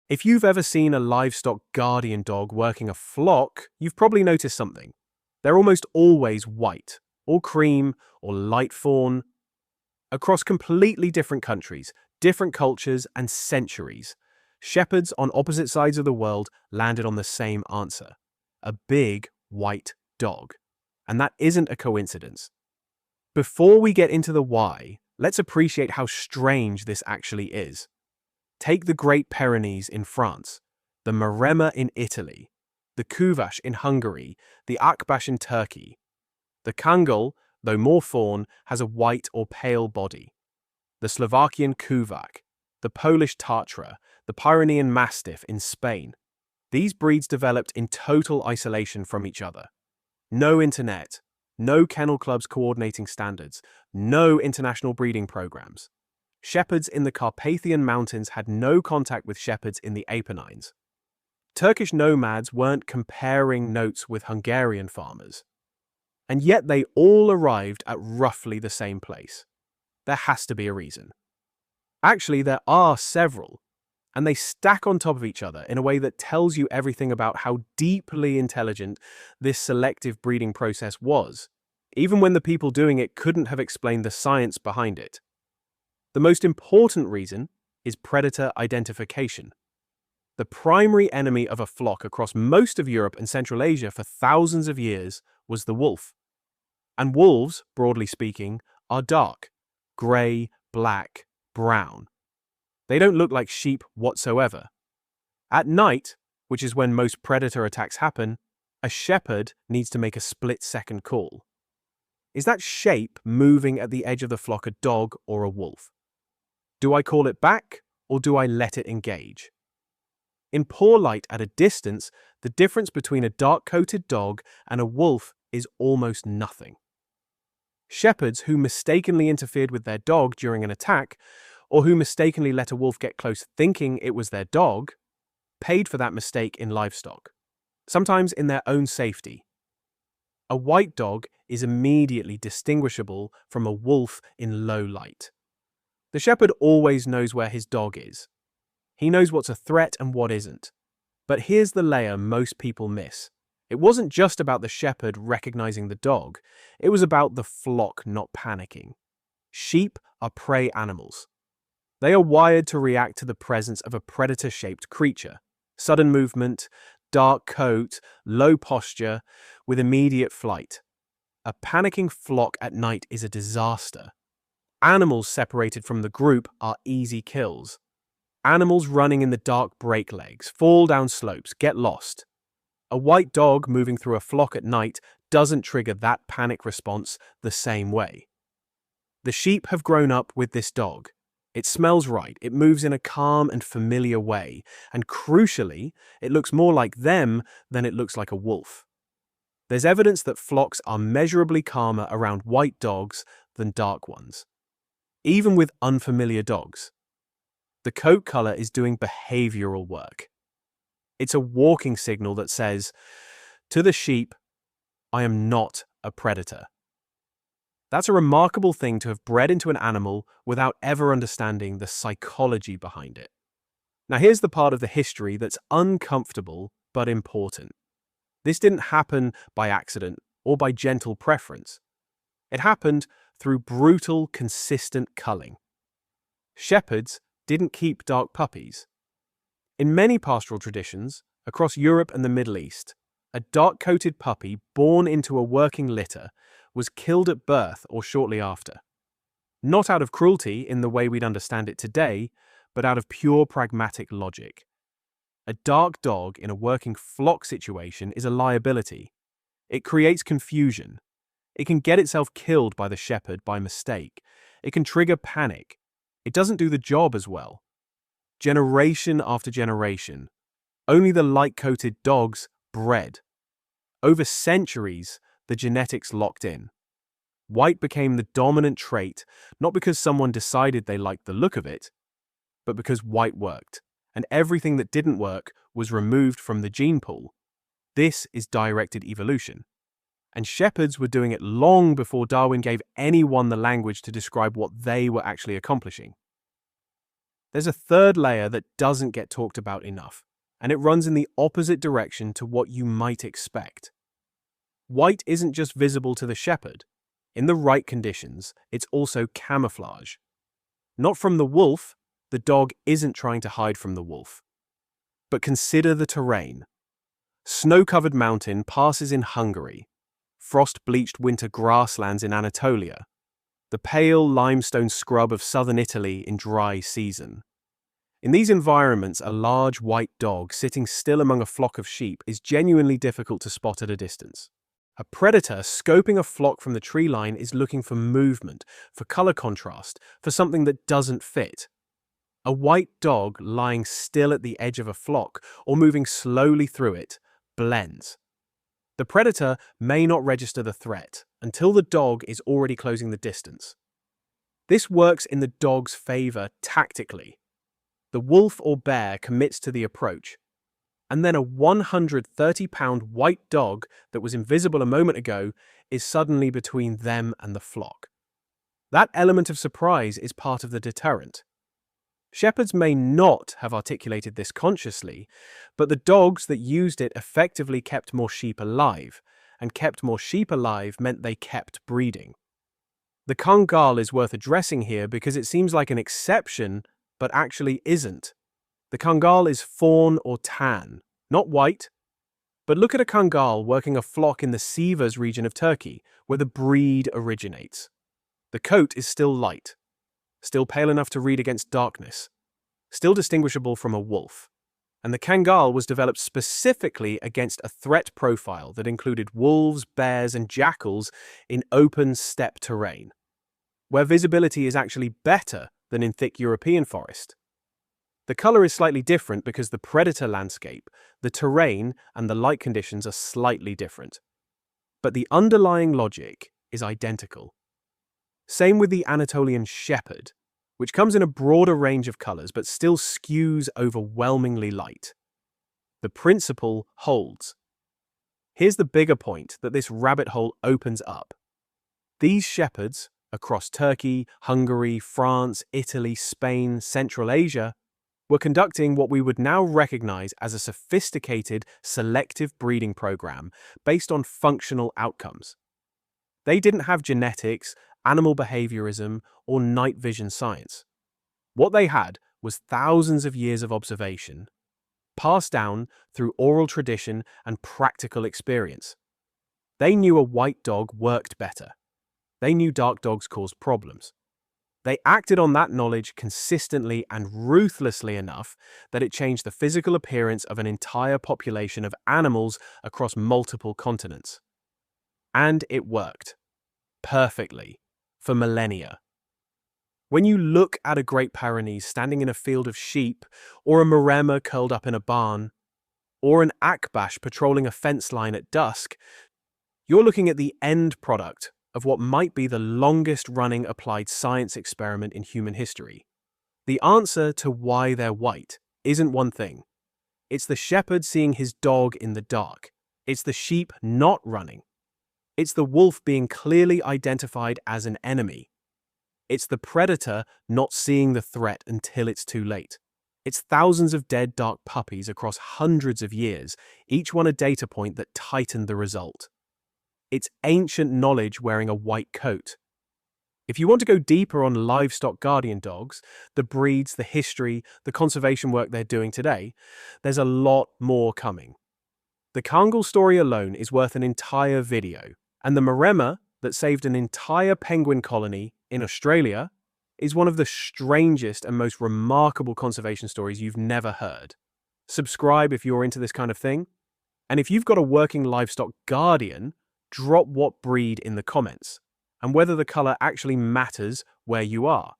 If you've ever seen a livestock guardian dog working a flock, you've probably noticed something. They're almost always white, or cream, or light fawn, across completely different countries, different cultures, and centuries. Shepherds on opposite sides of the world landed on the same answer: a big white dog. And that isn't a coincidence. Before we get into the why, let's appreciate how strange this actually is. Take the Great Pyrenees in France, the Maremma in Italy, the Kuvash in Hungary, the Akbash in Turkey. The Kangal, though more fawn, has a white or pale body. The Slovakian Kuvak, the Polish Tatra, the Pyrenean Mastiff in Spain. These breeds developed in total isolation from each other. No internet, no kennel clubs coordinating standards, no international breeding programs. Shepherds in the Carpathian Mountains had no contact with shepherds in the Apennines. Turkish nomads weren't comparing notes with Hungarian farmers. And yet they all arrived at roughly the same place. There has to be a reason. Actually, there are several, and they stack on top of each other in a way that tells you everything about how deeply intelligent this selective breeding process was, even when the people doing it couldn't have explained the science behind it. The most important reason is predator identification. The primary enemy of a flock across most of Europe and Central Asia for thousands of years was the wolf. And wolves, broadly speaking, are dark: grey, black, brown. They don't look like sheep whatsoever. At night, which is when most predator attacks happen, a shepherd needs to make a split-second call. Is that shape moving at the edge of the flock a dog or a wolf? Do I call it back, or do I let it engage? In poor light at a distance, the difference between a dark-coated dog and a wolf is almost nothing. Shepherds who mistakenly interfered with their dog during an attack, or who mistakenly let a wolf get close thinking it was their dog, paid for that mistake in livestock, sometimes in their own safety. A white dog is immediately distinguishable from a wolf in low light. The shepherd always knows where his dog is. He knows what's a threat and what isn't. But here's the layer most people miss. It wasn't just about the shepherd recognizing the dog. It was about the flock not panicking. Sheep are prey animals. They are wired to react to the presence of a predator-shaped creature. Sudden movement, dark coat, low posture, with immediate flight. A panicking flock at night is a disaster. Animals separated from the group are easy kills. Animals running in the dark break legs, fall down slopes, get lost. A white dog moving through a flock at night doesn't trigger that panic response the same way. The sheep have grown up with this dog. It smells right, it moves in a calm and familiar way, and crucially, it looks more like them than it looks like a wolf. There's evidence that flocks are measurably calmer around white dogs than dark ones, even with unfamiliar dogs. The coat color is doing behavioral work. It's a walking signal that says, to the sheep, I am not a predator. That's a remarkable thing to have bred into an animal without ever understanding the psychology behind it. Now here's the part of the history that's uncomfortable but important. This didn't happen by accident or by gentle preference. It happened through brutal, consistent culling. Shepherds didn't keep dark puppies. In many pastoral traditions, across Europe and the Middle East, a dark-coated puppy born into a working litter was killed at birth or shortly after. Not out of cruelty in the way we'd understand it today, but out of pure pragmatic logic. A dark dog in a working flock situation is a liability. It creates confusion. It can get itself killed by the shepherd by mistake. It can trigger panic. It doesn't do the job as well. Generation after generation, only the light-coated dogs bred. Over centuries, the genetics locked in. White became the dominant trait, not because someone decided they liked the look of it, but because white worked, and everything that didn't work was removed from the gene pool. This is directed evolution. And shepherds were doing it long before Darwin gave anyone the language to describe what they were actually accomplishing. There's a third layer that doesn't get talked about enough, and it runs in the opposite direction to what you might expect. White isn't just visible to the shepherd. In the right conditions, it's also camouflage. Not from the wolf, the dog isn't trying to hide from the wolf. But consider the terrain. Snow-covered mountain passes in Hungary, frost-bleached winter grasslands in Anatolia, the pale limestone scrub of southern Italy in dry season. In these environments, a large white dog sitting still among a flock of sheep is genuinely difficult to spot at a distance. A predator scoping a flock from the tree line is looking for movement, for color contrast, for something that doesn't fit. A white dog lying still at the edge of a flock or moving slowly through it blends. The predator may not register the threat until the dog is already closing the distance. This works in the dog's favor tactically. The wolf or bear commits to the approach, and then a 130-pound white dog that was invisible a moment ago is suddenly between them and the flock. That element of surprise is part of the deterrent. Shepherds may not have articulated this consciously, but the dogs that used it effectively kept more sheep alive, and kept more sheep alive meant they kept breeding. The Kangal is worth addressing here because it seems like an exception, but actually isn't. The Kangal is fawn or tan, not white. But look at a Kangal working a flock in the Sivas region of Turkey, where the breed originates. The coat is still light, still pale enough to read against darkness, still distinguishable from a wolf. And the Kangal was developed specifically against a threat profile that included wolves, bears, and jackals in open steppe terrain, where visibility is actually better than in thick European forest. The color is slightly different because the predator landscape, the terrain, and the light conditions are slightly different. But the underlying logic is identical. Same with the Anatolian shepherd, which comes in a broader range of colors but still skews overwhelmingly light. The principle holds. Here's the bigger point that this rabbit hole opens up. These shepherds, across Turkey, Hungary, France, Italy, Spain, Central Asia, were conducting what we would now recognize as a sophisticated selective breeding program based on functional outcomes. They didn't have genetics, animal behaviorism, or night vision science. What they had was thousands of years of observation, passed down through oral tradition and practical experience. They knew a white dog worked better. They knew dark dogs caused problems. They acted on that knowledge consistently and ruthlessly enough that it changed the physical appearance of an entire population of animals across multiple continents. And it worked. Perfectly. For millennia. When you look at a Great Pyrenees standing in a field of sheep, or a Maremma curled up in a barn, or an Akbash patrolling a fence line at dusk, you're looking at the end product of what might be the longest-running applied science experiment in human history. The answer to why they're white isn't one thing. It's the shepherd seeing his dog in the dark. It's the sheep not running. It's the wolf being clearly identified as an enemy. It's the predator not seeing the threat until it's too late. It's thousands of dead dark puppies across hundreds of years, each one a data point that tightened the result. It's ancient knowledge wearing a white coat. If you want to go deeper on livestock guardian dogs, the breeds, the history, the conservation work they're doing today, there's a lot more coming. The Kangal story alone is worth an entire video. And the Maremma that saved an entire penguin colony in Australia is one of the strangest and most remarkable conservation stories you've never heard. Subscribe if you're into this kind of thing. And if you've got a working livestock guardian, drop what breed in the comments and whether the color actually matters where you are.